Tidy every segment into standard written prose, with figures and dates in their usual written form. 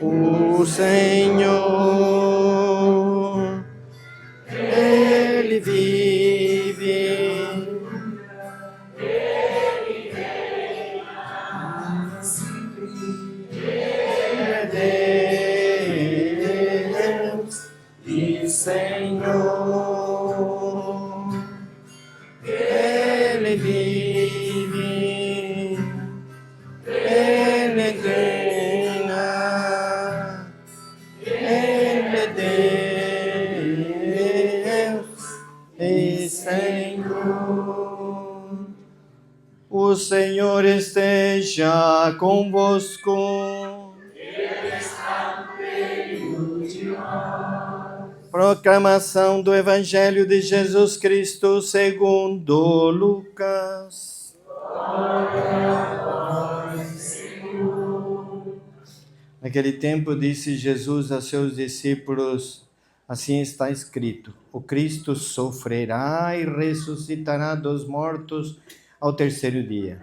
O Senhor, Ele vive. Deus e Senhor, Ele vive, Ele reina, Ele é Deus e Senhor. O Senhor esteja convosco. Proclamação do Evangelho de Jesus Cristo segundo Lucas. Naquele tempo disse Jesus a seus discípulos: assim está escrito, o Cristo sofrerá e ressuscitará dos mortos ao terceiro dia.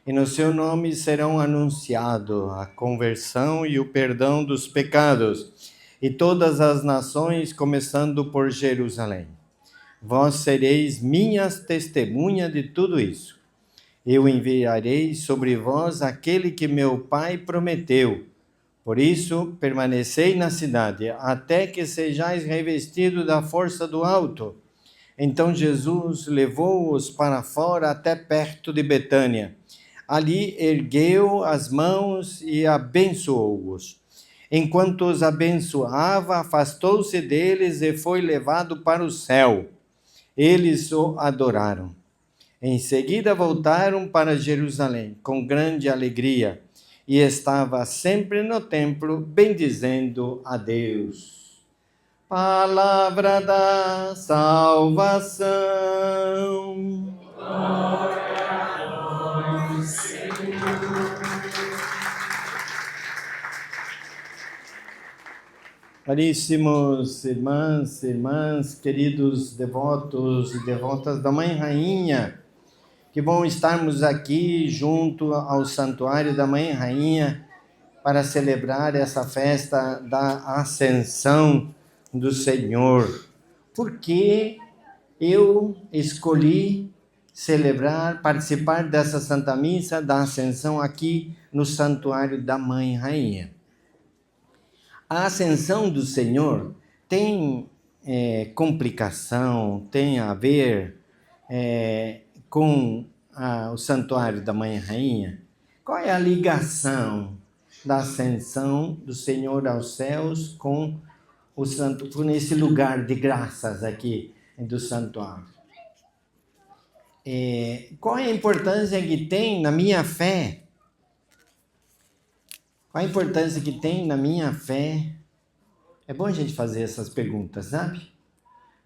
E no seu nome serão anunciados a conversão e o perdão dos pecados, e todas as nações, começando por Jerusalém. Vós sereis minhas testemunhas de tudo isso. Eu enviarei sobre vós aquele que meu Pai prometeu. Por isso, permanecei na cidade, até que sejais revestidos da força do alto. Então Jesus levou-os para fora até perto de Betânia. Ali ergueu as mãos e abençoou-os. Enquanto os abençoava, afastou-se deles e foi levado para o céu. Eles o adoraram. Em seguida voltaram para Jerusalém com grande alegria e estava sempre no templo bendizendo a Deus. Palavra da salvação. Glória a vós, Senhor. Caríssimos irmãs, queridos devotos e devotas da Mãe Rainha, que bom estarmos aqui junto ao Santuário da Mãe Rainha para celebrar essa festa da Ascensão do Senhor. Porque eu escolhi participar dessa Santa Missa da Ascensão aqui no Santuário da Mãe Rainha. A Ascensão do Senhor tem complicação, tem a ver com o Santuário da Mãe Rainha. Qual é a ligação da Ascensão do Senhor aos céus com esse lugar de graças aqui do Santuário? Qual é a importância que tem na minha fé? Qual a importância que tem na minha fé? É bom a gente fazer essas perguntas, sabe?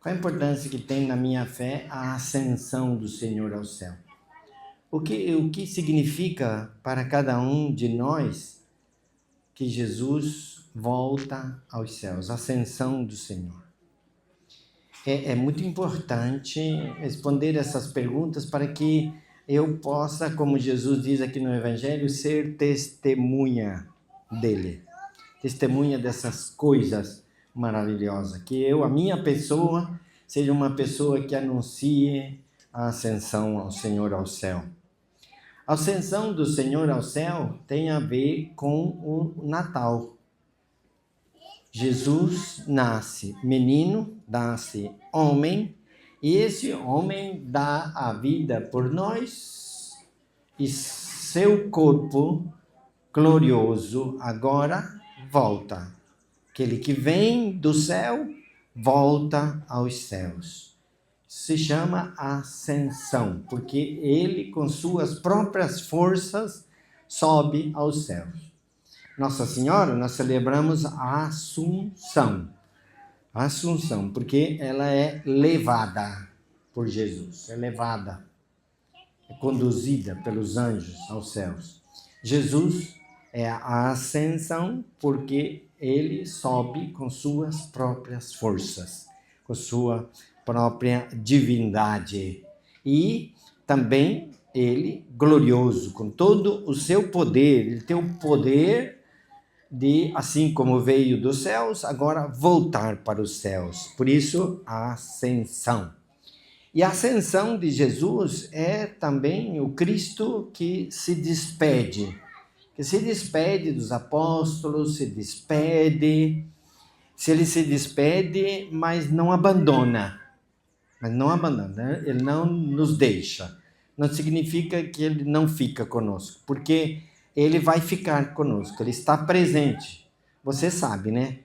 Qual a importância que tem na minha fé a ascensão do Senhor ao céu? O que significa para cada um de nós que Jesus volta aos céus, a ascensão do Senhor? É muito importante responder essas perguntas para que eu possa, como Jesus diz aqui no Evangelho, ser testemunha dele, testemunha dessas coisas maravilhosas, que a minha pessoa, seja uma pessoa que anuncie a ascensão ao Senhor ao céu. A ascensão do Senhor ao céu tem a ver com o Natal. Jesus nasce menino, nasce homem, e esse homem dá a vida por nós, e seu corpo glorioso agora volta. Aquele que vem do céu volta aos céus. Se chama ascensão, porque ele com suas próprias forças sobe aos céus. Nossa Senhora, nós celebramos a Assunção. Assunção, porque ela é levada por Jesus, é levada, é conduzida pelos anjos aos céus. Jesus é a ascensão porque ele sobe com suas próprias forças, com sua própria divindade. E também ele glorioso, com todo o seu poder. Ele tem o poder de, assim como veio dos céus, agora voltar para os céus. Por isso, a ascensão. E a ascensão de Jesus é também o Cristo que se despede dos apóstolos, se ele se despede, mas não abandona, né? Ele não nos deixa. Não significa que ele não fica conosco, porque ele vai ficar conosco, ele está presente. Você sabe, né?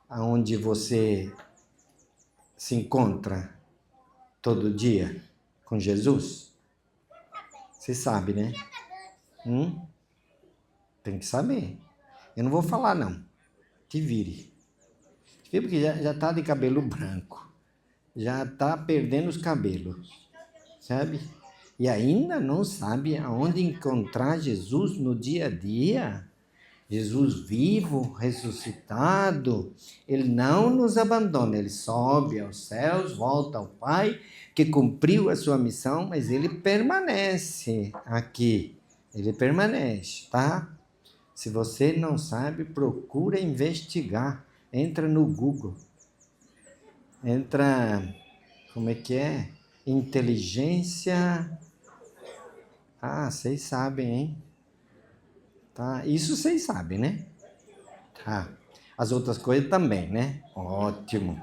Aonde você se encontra todo dia com Jesus? Você sabe, né? Tem que saber. Eu não vou falar, não. Te vire. Porque já tá de cabelo branco. Já tá perdendo os cabelos. Sabe? E ainda não sabe aonde encontrar Jesus no dia a dia. Jesus vivo, ressuscitado. Ele não nos abandona. Ele sobe aos céus, volta ao Pai, que cumpriu a sua missão, mas ele permanece aqui. Ele permanece, tá? Se você não sabe, procura investigar. Entra no Google. Entra, como é que é? Inteligência. Ah, vocês sabem, hein? Tá? Isso vocês sabem, né? Tá. As outras coisas também, né? Ótimo.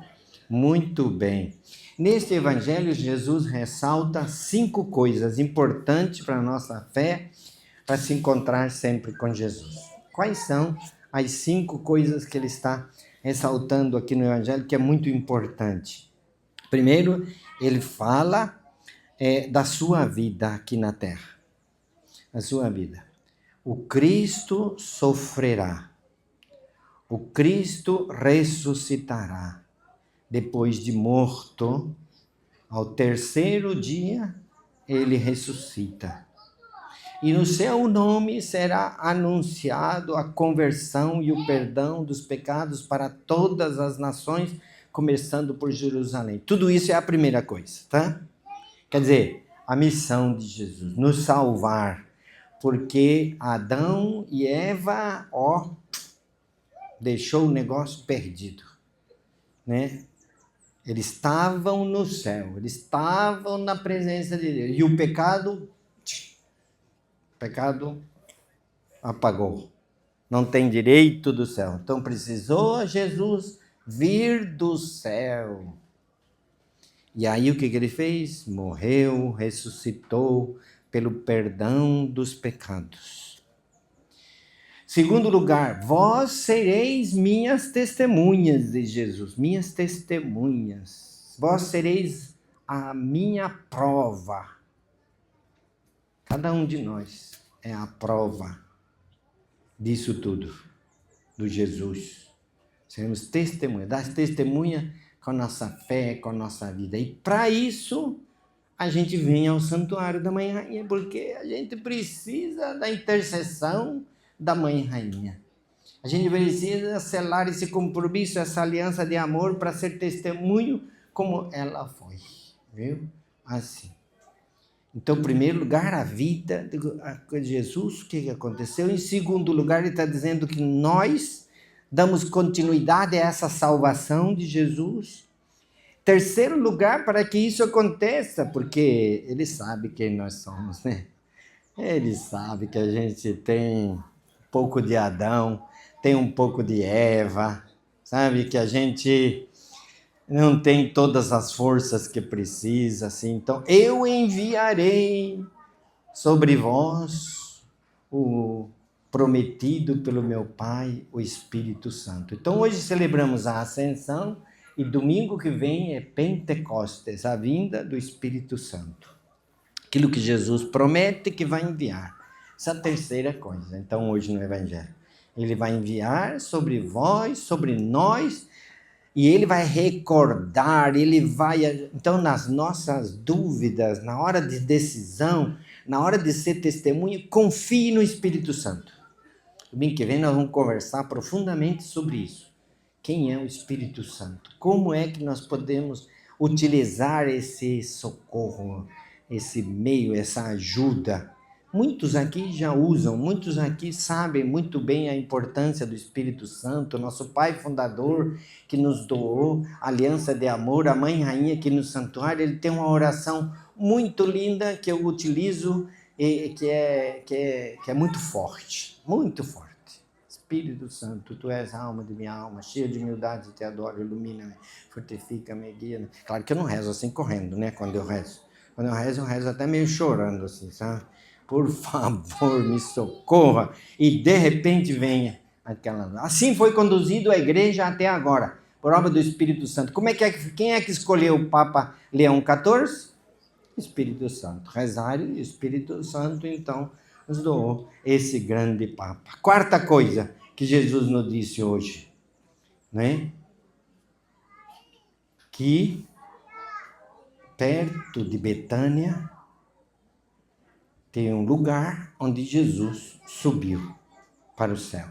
Muito bem. Neste evangelho, Jesus ressalta 5 coisas importantes para a nossa fé, para se encontrar sempre com Jesus. Quais são as 5 coisas que ele está ressaltando aqui no evangelho, que é muito importante? Primeiro, ele fala da sua vida aqui na terra. A sua vida. O Cristo sofrerá. O Cristo ressuscitará. Depois de morto, ao 3º dia, ele ressuscita. E no seu nome será anunciado a conversão e o perdão dos pecados para todas as nações, começando por Jerusalém. Tudo isso é a primeira coisa, tá? Quer dizer, a missão de Jesus, nos salvar. Porque Adão e Eva, deixou o negócio perdido, né? Eles estavam no céu, eles estavam na presença de Deus. E o pecado apagou. Não tem direito do céu. Então precisou Jesus vir do céu. E aí o que ele fez? Morreu, ressuscitou pelo perdão dos pecados. Segundo lugar, vós sereis minhas testemunhas, diz Jesus, minhas testemunhas. Vós sereis a minha prova. Cada um de nós é a prova disso tudo, do Jesus. Seremos testemunhas, das testemunhas com a nossa fé, com a nossa vida. E para isso, a gente vem ao Santuário da Mãe Rainha, porque a gente precisa da intercessão da Mãe Rainha. A gente precisa selar esse compromisso, essa aliança de amor para ser testemunho como ela foi, viu? Assim. Então, em primeiro lugar, a vida de Jesus, o que aconteceu? Em segundo lugar, ele está dizendo que nós damos continuidade a essa salvação de Jesus. Terceiro lugar, para que isso aconteça, porque ele sabe quem nós somos, né? Ele sabe que a gente tem um pouco de Adão, tem um pouco de Eva, sabe? Que a gente não tem todas as forças que precisa, assim. Então, eu enviarei sobre vós o prometido pelo meu Pai, o Espírito Santo. Então, hoje celebramos a Ascensão e domingo que vem é Pentecostes, a vinda do Espírito Santo. Aquilo que Jesus promete que vai enviar. Essa é a terceira coisa. Então, hoje no Evangelho, ele vai enviar sobre vós, sobre nós, e ele vai recordar, ele vai... Então, nas nossas dúvidas, na hora de decisão, na hora de ser testemunha, confie no Espírito Santo. Domingo que vem nós vamos conversar profundamente sobre isso. Quem é o Espírito Santo? Como é que nós podemos utilizar esse socorro, esse meio, essa ajuda Muitos aqui já usam, muitos aqui sabem muito bem a importância do Espírito Santo, nosso Pai fundador que nos doou, aliança de amor, a Mãe Rainha que nos santuário, ele tem uma oração muito linda que eu utilizo e que é muito forte, muito forte. Espírito Santo, tu és a alma de minha alma, cheia de humildade, te adoro, ilumina-me, fortifica-me, guia-me. Claro que eu não rezo assim correndo, né, quando eu rezo. Quando eu rezo até meio chorando assim, sabe? Por favor, me socorra. E de repente venha aquela. Assim foi conduzido a igreja até agora, por obra do Espírito Santo. Quem é que escolheu o Papa Leão XIV? Espírito Santo. Rezário e Espírito Santo, então, nos doou esse grande Papa. Quarta coisa que Jesus nos disse hoje, né? Que perto de Betânia tem um lugar onde Jesus subiu para o céu.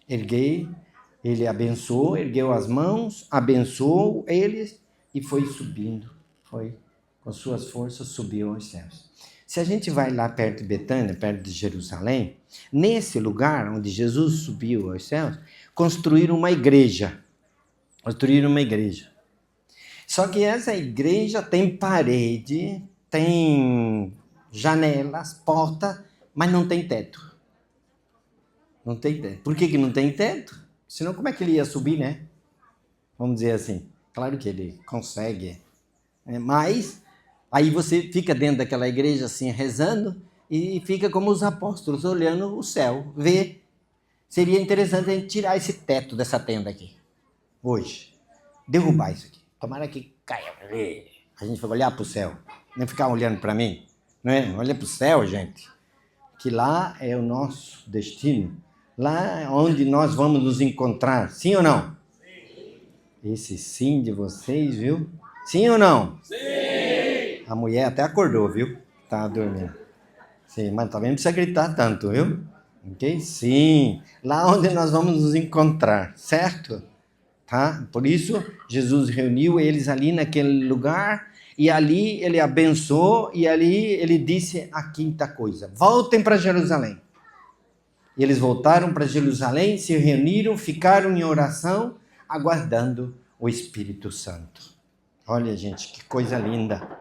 Ele abençoou, ergueu as mãos, abençoou eles e foi subindo, foi com suas forças subiu aos céus. Se a gente vai lá perto de Betânia, perto de Jerusalém, nesse lugar onde Jesus subiu aos céus, construíram uma igreja. Só que essa igreja tem parede, tem janelas, porta, mas não tem teto. Não tem teto. Por que não tem teto? Senão como é que ele ia subir, né? Vamos dizer assim. Claro que ele consegue. Mas aí você fica dentro daquela igreja assim, rezando, e fica como os apóstolos, olhando o céu. Vê. Seria interessante a gente tirar esse teto dessa tenda aqui. Hoje. Derrubar isso aqui. Tomara que caia. A gente vai olhar para o céu. Não ficar olhando para mim. Não é? Olha para o céu, gente. Que lá é o nosso destino. Lá é onde nós vamos nos encontrar. Sim ou não? Sim. Esse sim de vocês, viu? Sim ou não? Sim. A mulher até acordou, viu? Estava dormindo. Sim, mas também não precisa gritar tanto, viu? Ok? Sim. Lá onde nós vamos nos encontrar, certo? Tá? Por isso, Jesus reuniu eles ali naquele lugar e ali ele abençoou e ali ele disse a quinta coisa: voltem para Jerusalém. E eles voltaram para Jerusalém, se reuniram, ficaram em oração, aguardando o Espírito Santo. Olha, gente, que coisa linda.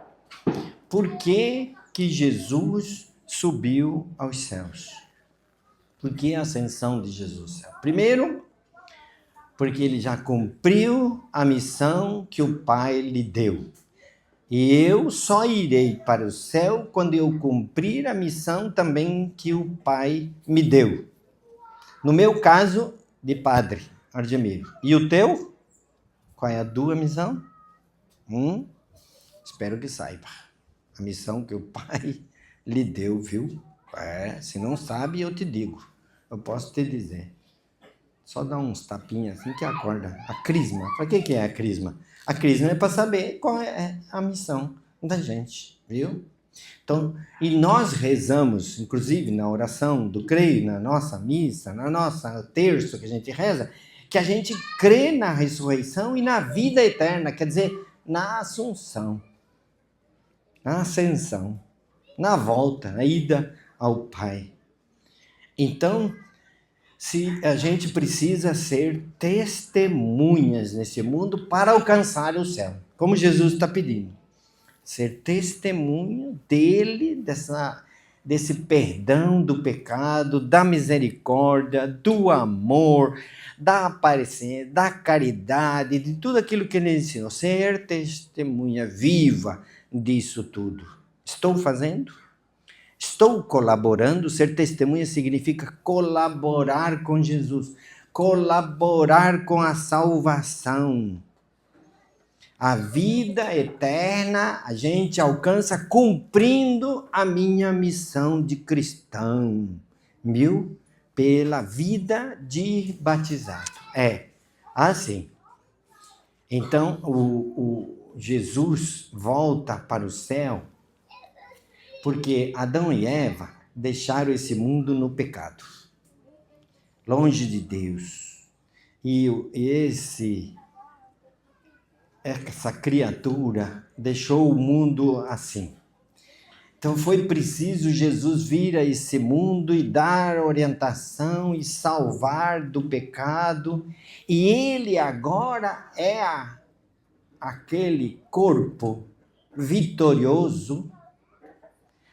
Por que Jesus subiu aos céus? Por que a ascensão de Jesus ao céu? Primeiro, porque ele já cumpriu a missão que o Pai lhe deu. E eu só irei para o céu quando eu cumprir a missão também que o Pai me deu. No meu caso, de padre, Ardemiro. E o teu? Qual é a tua missão? Espero que saiba. A missão que o Pai lhe deu, viu? Se não sabe, eu te digo. Eu posso te dizer. Só dá uns tapinhas assim que acorda. A crisma. Para que é a crisma? A crisma é para saber qual é a missão da gente, viu? Então, e nós rezamos, inclusive na oração do creio, na nossa missa, na nossa terço que a gente reza, que a gente crê na ressurreição e na vida eterna, quer dizer, na assunção, na ascensão, na volta, na ida ao Pai. Então, se a gente precisa ser testemunhas nesse mundo para alcançar o céu, como Jesus está pedindo. Ser testemunho dele, desse perdão do pecado, da misericórdia, do amor, da aparência, da caridade, de tudo aquilo que ele ensinou. Ser testemunha viva disso tudo. Estou fazendo? Estou colaborando? Ser testemunha significa colaborar com Jesus, colaborar com a salvação. A vida eterna a gente alcança cumprindo a minha missão de cristão, viu? Pela vida de batizado. É assim. Então, o Jesus volta para o céu porque Adão e Eva deixaram esse mundo no pecado, longe de Deus. E essa criatura deixou o mundo assim. Então foi preciso Jesus vir a esse mundo e dar orientação e salvar do pecado. E ele agora é aquele corpo vitorioso,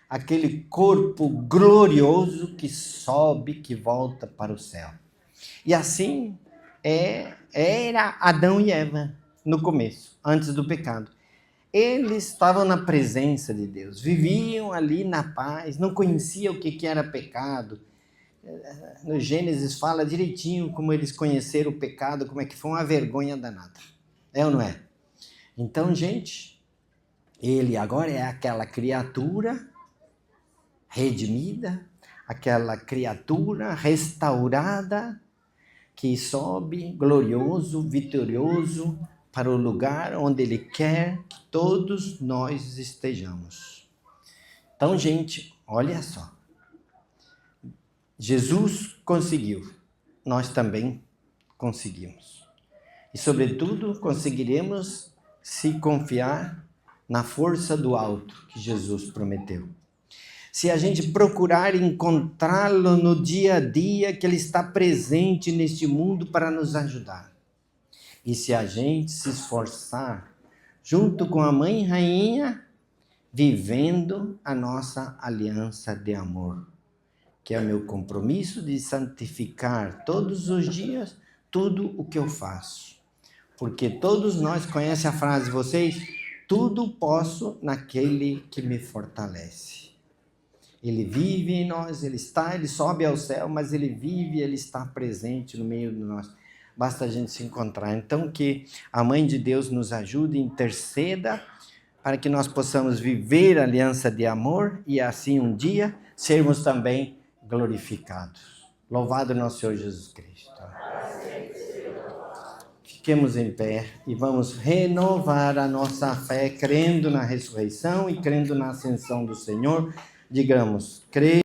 aquele corpo glorioso que sobe, que volta para o céu. E assim era Adão e Eva no começo, antes do pecado. Eles estavam na presença de Deus, viviam ali na paz, não conheciam o que era pecado. No Gênesis fala direitinho como eles conheceram o pecado, como é que foi uma vergonha danada. É ou não é? Então, gente, ele agora é aquela criatura redimida, aquela criatura restaurada, que sobe glorioso, vitorioso, para o lugar onde Ele quer que todos nós estejamos. Então, gente, olha só. Jesus conseguiu, nós também conseguimos. E, sobretudo, conseguiremos se confiar na força do alto que Jesus prometeu. Se a gente procurar encontrá-lo no dia a dia, que Ele está presente neste mundo para nos ajudar. E se a gente se esforçar, junto com a Mãe Rainha, vivendo a nossa aliança de amor, que é o meu compromisso de santificar todos os dias tudo o que eu faço. Porque todos nós conhecem a frase de vocês, tudo posso naquele que me fortalece. Ele vive em nós, ele sobe ao céu, mas ele vive, ele está presente no meio de nós. Basta a gente se encontrar. Então, que a Mãe de Deus nos ajude, interceda, para que nós possamos viver a aliança de amor e assim um dia sermos também glorificados. Louvado nosso Senhor Jesus Cristo. Fiquemos em pé e vamos renovar a nossa fé, crendo na ressurreição e crendo na ascensão do Senhor. Digamos, creio.